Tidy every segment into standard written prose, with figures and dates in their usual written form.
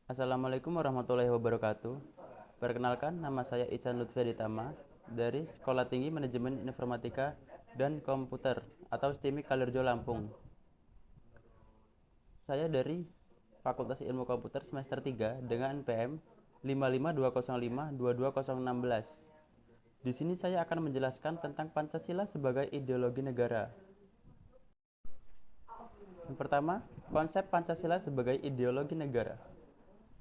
Assalamualaikum warahmatullahi wabarakatuh. Perkenalkan, nama saya Ihsan Lutfi Aditama dari Sekolah Tinggi Manajemen Informatika dan Komputer atau STIMIK Kalirjo Lampung. Saya dari Fakultas Ilmu Komputer semester 3 dengan NPM 55205-22016. Di sini saya akan menjelaskan tentang Pancasila sebagai ideologi negara. Yang pertama, konsep Pancasila sebagai ideologi negara.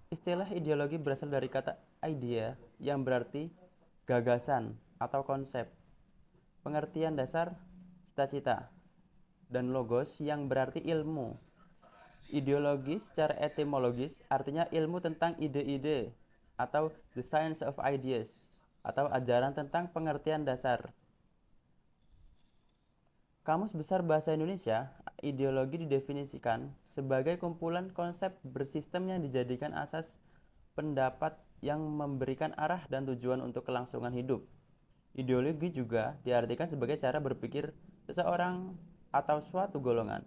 Istilah ideologi berasal dari kata idea yang berarti gagasan atau konsep, pengertian dasar, cita-cita, dan logos yang berarti ilmu. Ideologi secara etimologis artinya ilmu tentang ide-ide atau the science of ideas atau ajaran tentang pengertian dasar. Kamus Besar Bahasa Indonesia, ideologi didefinisikan sebagai kumpulan konsep bersistem yang dijadikan asas pendapat yang memberikan arah dan tujuan untuk kelangsungan hidup. Ideologi juga diartikan sebagai cara berpikir seseorang atau suatu golongan.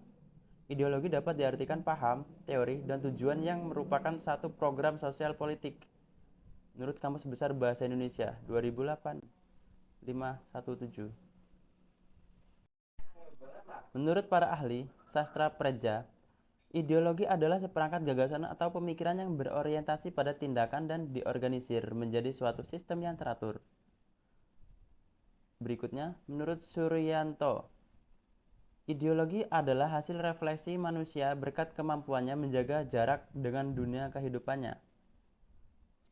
Ideologi dapat diartikan paham, teori, dan tujuan yang merupakan satu program sosial politik. Menurut Kamus Besar Bahasa Indonesia 2008 517. Menurut para ahli sastra preja, ideologi adalah seperangkat gagasan atau pemikiran yang berorientasi pada tindakan dan diorganisir menjadi suatu sistem yang teratur. Berikutnya, menurut Suryanto, ideologi adalah hasil refleksi manusia berkat kemampuannya menjaga jarak dengan dunia kehidupannya.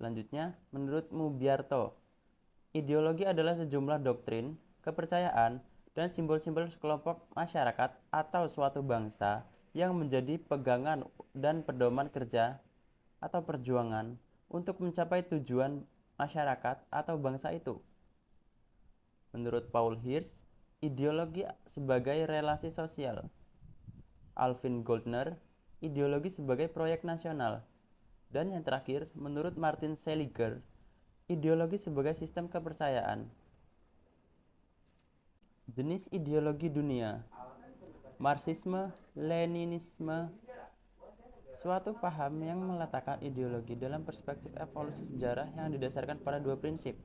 Selanjutnya, menurut Mubiarto, ideologi adalah sejumlah doktrin, kepercayaan, dan simbol-simbol sekelompok masyarakat atau suatu bangsa yang menjadi pegangan dan pedoman kerja atau perjuangan untuk mencapai tujuan masyarakat atau bangsa itu. Menurut Paul Hirsch, ideologi sebagai relasi sosial. Alvin Goldner, ideologi sebagai proyek nasional. Dan yang terakhir, menurut Martin Seligger, ideologi sebagai sistem kepercayaan. Jenis ideologi dunia. Marxisme, Leninisme, suatu paham yang meletakkan ideologi dalam perspektif evolusi sejarah yang didasarkan pada dua prinsip.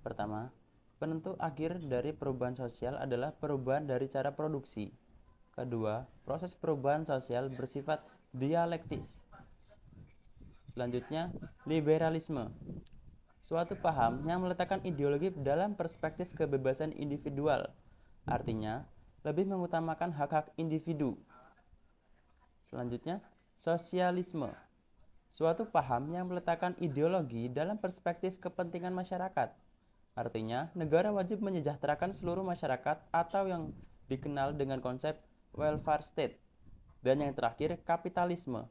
Pertama, penentu akhir dari perubahan sosial adalah perubahan dari cara produksi. Kedua, proses perubahan sosial bersifat dialektis. Selanjutnya, liberalisme. Suatu paham yang meletakkan ideologi dalam perspektif kebebasan individual. Artinya, lebih mengutamakan hak-hak individu. Selanjutnya, sosialisme. Suatu paham yang meletakkan ideologi dalam perspektif kepentingan masyarakat. Artinya, negara wajib menyejahterakan seluruh masyarakat atau yang dikenal dengan konsep welfare state. Dan yang terakhir, kapitalisme.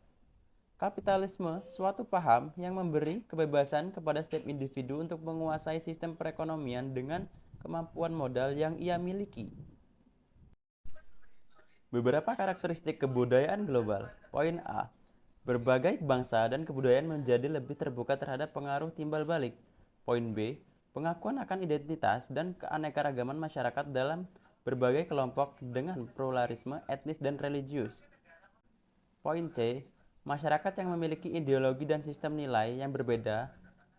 Kapitalisme, suatu paham yang memberi kebebasan kepada setiap individu untuk menguasai sistem perekonomian dengan kemampuan modal yang ia miliki. Beberapa karakteristik kebudayaan global. Poin A. Berbagai bangsa dan kebudayaan menjadi lebih terbuka terhadap pengaruh timbal balik. Poin B. Pengakuan akan identitas dan keanekaragaman masyarakat dalam berbagai kelompok dengan pluralisme etnis dan religius. Poin C. Masyarakat yang memiliki ideologi dan sistem nilai yang berbeda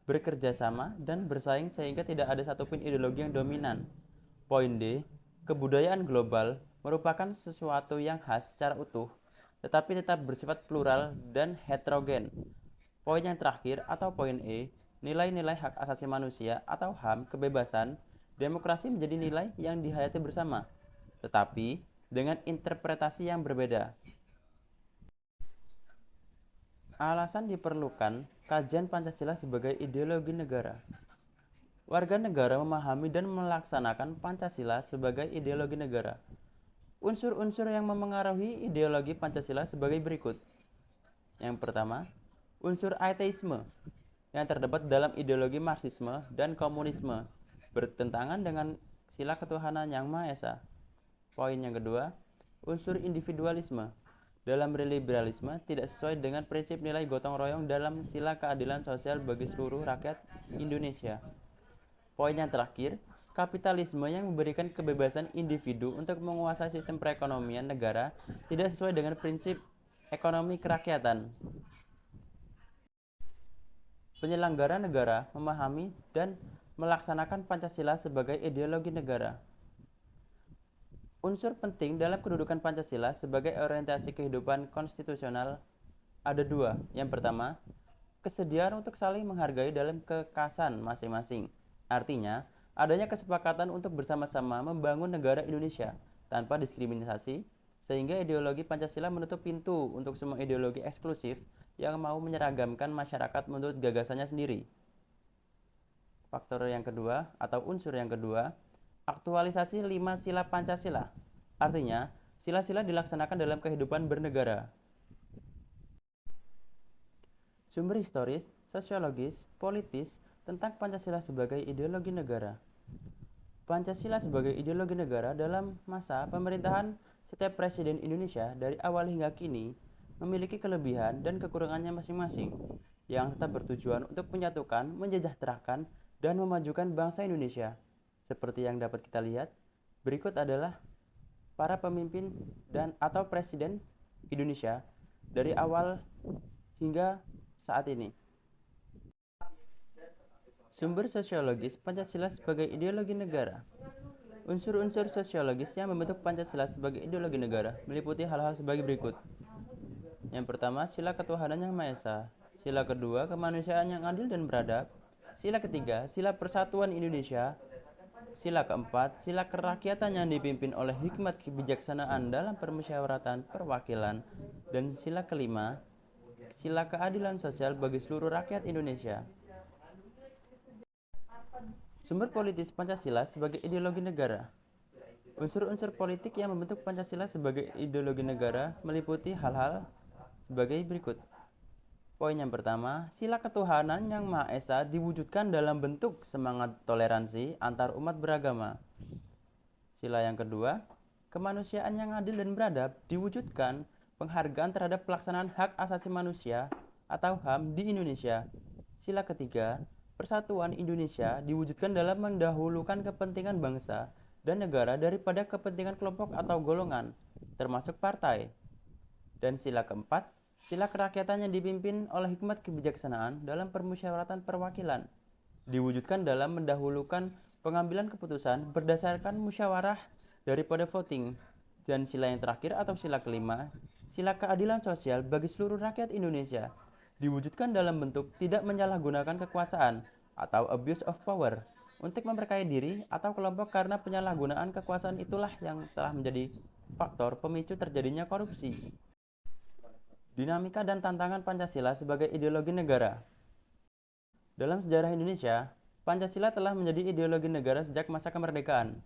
bekerja sama dan bersaing sehingga tidak ada satupun ideologi yang dominan. Poin D. Kebudayaan global merupakan sesuatu yang khas secara utuh, tetapi tetap bersifat plural dan heterogen. Poin yang terakhir atau poin E, nilai-nilai hak asasi manusia atau HAM, kebebasan, demokrasi menjadi nilai yang dihayati bersama, tetapi dengan interpretasi yang berbeda. Alasan diperlukan kajian Pancasila sebagai ideologi negara. Warga negara memahami dan melaksanakan Pancasila sebagai ideologi negara. Unsur-unsur yang memengaruhi ideologi Pancasila sebagai berikut. Yang pertama, unsur ateisme yang terdapat dalam ideologi Marxisme dan komunisme bertentangan dengan sila ketuhanan yang Maha Esa. Poin yang kedua, unsur individualisme dalam liberalisme tidak sesuai dengan prinsip nilai gotong royong dalam sila keadilan sosial bagi seluruh rakyat Indonesia. Poin yang terakhir, kapitalisme yang memberikan kebebasan individu untuk menguasai sistem perekonomian negara tidak sesuai dengan prinsip ekonomi kerakyatan. Penyelenggara negara memahami dan melaksanakan Pancasila sebagai ideologi negara. Unsur penting dalam kedudukan Pancasila sebagai orientasi kehidupan konstitusional ada dua. Yang pertama, kesediaan untuk saling menghargai dalam kekasan masing-masing. Artinya, adanya kesepakatan untuk bersama-sama membangun negara Indonesia tanpa diskriminasi, sehingga ideologi Pancasila menutup pintu untuk semua ideologi eksklusif yang mau menyeragamkan masyarakat menurut gagasannya sendiri. Faktor yang kedua atau unsur yang kedua, aktualisasi 5 sila Pancasila. Artinya, sila-sila dilaksanakan dalam kehidupan bernegara. Sumber historis, sosiologis, politis tentang Pancasila sebagai ideologi negara. Pancasila sebagai ideologi negara dalam masa pemerintahan setiap presiden Indonesia dari awal hingga kini memiliki kelebihan dan kekurangannya masing-masing yang tetap bertujuan untuk menyatukan, mensejahterakan, dan memajukan bangsa Indonesia. Seperti yang dapat kita lihat, berikut adalah para pemimpin dan atau presiden Indonesia dari awal hingga saat ini. Sumber sosiologis Pancasila sebagai ideologi negara. Unsur-unsur sosiologis yang membentuk Pancasila sebagai ideologi negara meliputi hal-hal sebagai berikut. Yang pertama, sila ketuhanan yang Maha Esa. Sila kedua, kemanusiaan yang adil dan beradab. Sila ketiga, sila persatuan Indonesia. Sila keempat, sila kerakyatan yang dipimpin oleh hikmat kebijaksanaan dalam permusyawaratan perwakilan. Dan sila kelima, sila keadilan sosial bagi seluruh rakyat Indonesia. Sumber politis Pancasila sebagai ideologi negara. Unsur-unsur politik yang membentuk Pancasila sebagai ideologi negara meliputi hal-hal sebagai berikut. Poin yang pertama, sila ketuhanan yang Maha Esa diwujudkan dalam bentuk semangat toleransi antar umat beragama. Sila yang kedua, kemanusiaan yang adil dan beradab diwujudkan penghargaan terhadap pelaksanaan hak asasi manusia atau HAM di Indonesia. Sila ketiga, persatuan Indonesia diwujudkan dalam mendahulukan kepentingan bangsa dan negara daripada kepentingan kelompok atau golongan, termasuk partai. Dan sila keempat, sila kerakyatan yang dipimpin oleh hikmat kebijaksanaan dalam permusyawaratan perwakilan, diwujudkan dalam mendahulukan pengambilan keputusan berdasarkan musyawarah daripada voting. Dan sila yang terakhir atau sila kelima, sila keadilan sosial bagi seluruh rakyat Indonesia, diwujudkan dalam bentuk tidak menyalahgunakan kekuasaan atau abuse of power untuk memperkaya diri atau kelompok, karena penyalahgunaan kekuasaan itulah yang telah menjadi faktor pemicu terjadinya korupsi. Dinamika dan tantangan Pancasila sebagai ideologi negara. Dalam sejarah Indonesia, Pancasila telah menjadi ideologi negara sejak masa kemerdekaan.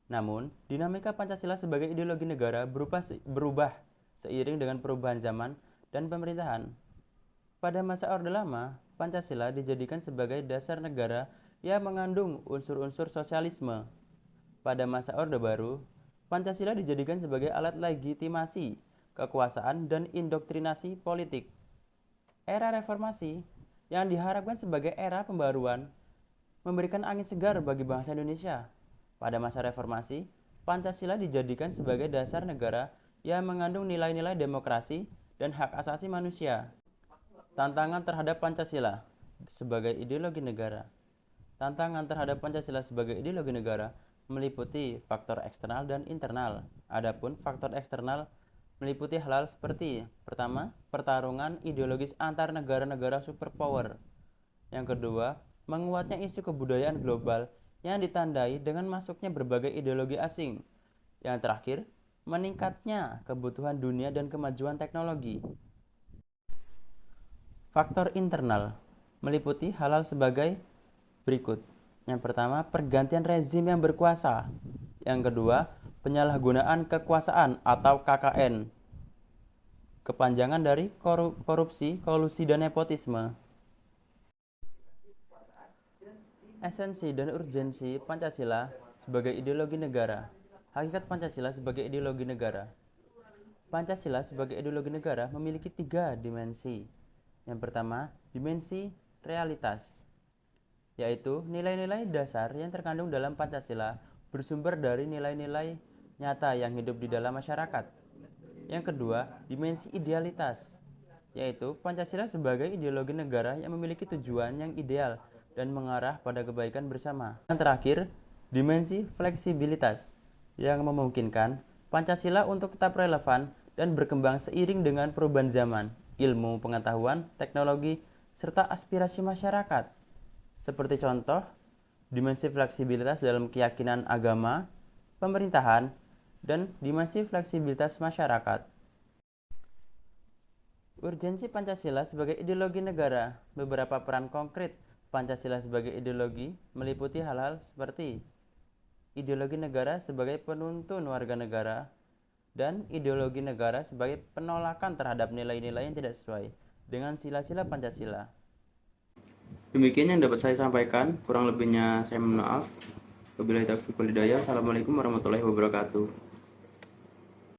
Namun, dinamika Pancasila sebagai ideologi negara berubah seiring dengan perubahan zaman dan pemerintahan. Pada masa Orde Lama, Pancasila dijadikan sebagai dasar negara yang mengandung unsur-unsur sosialisme. Pada masa Orde Baru, Pancasila dijadikan sebagai alat legitimasi kekuasaan dan indoktrinasi politik. Era reformasi yang diharapkan sebagai era pembaruan memberikan angin segar bagi bangsa Indonesia. Pada masa reformasi, Pancasila dijadikan sebagai dasar negara yang mengandung nilai-nilai demokrasi dan hak asasi manusia. Tantangan terhadap Pancasila sebagai ideologi negara. Tantangan terhadap Pancasila sebagai ideologi negara meliputi faktor eksternal dan internal. Adapun faktor eksternal meliputi hal-hal seperti: pertama, pertarungan ideologis antar negara-negara superpower. Yang kedua, menguatnya isu kebudayaan global yang ditandai dengan masuknya berbagai ideologi asing. Yang terakhir, meningkatnya kebutuhan dunia dan kemajuan teknologi. Faktor internal meliputi hal-hal sebagai berikut. Yang pertama, pergantian rezim yang berkuasa. Yang kedua, penyalahgunaan kekuasaan atau KKN. Kepanjangan dari korupsi, kolusi, dan nepotisme. Esensi dan urgensi Pancasila sebagai ideologi negara. Hakikat Pancasila sebagai ideologi negara. Pancasila sebagai ideologi negara memiliki 3 dimensi. Yang pertama, dimensi realitas, yaitu nilai-nilai dasar yang terkandung dalam Pancasila bersumber dari nilai-nilai nyata yang hidup di dalam masyarakat. Yang kedua, dimensi idealitas, yaitu Pancasila sebagai ideologi negara yang memiliki tujuan yang ideal dan mengarah pada kebaikan bersama. Yang terakhir, dimensi fleksibilitas yang memungkinkan Pancasila untuk tetap relevan dan berkembang seiring dengan perubahan zaman, ilmu pengetahuan, teknologi, serta aspirasi masyarakat. Seperti contoh, dimensi fleksibilitas dalam keyakinan agama, pemerintahan, dan dimensi fleksibilitas masyarakat. Urgensi Pancasila sebagai ideologi negara. Beberapa peran konkret Pancasila sebagai ideologi meliputi hal-hal seperti ideologi negara sebagai penuntun warga negara dan ideologi negara sebagai penolakan terhadap nilai-nilai yang tidak sesuai dengan sila-sila Pancasila. Demikian yang dapat saya sampaikan, kurang lebihnya saya mohon maaf. Wabillahi taufiq wal hidayah. Assalamualaikum warahmatullahi wabarakatuh.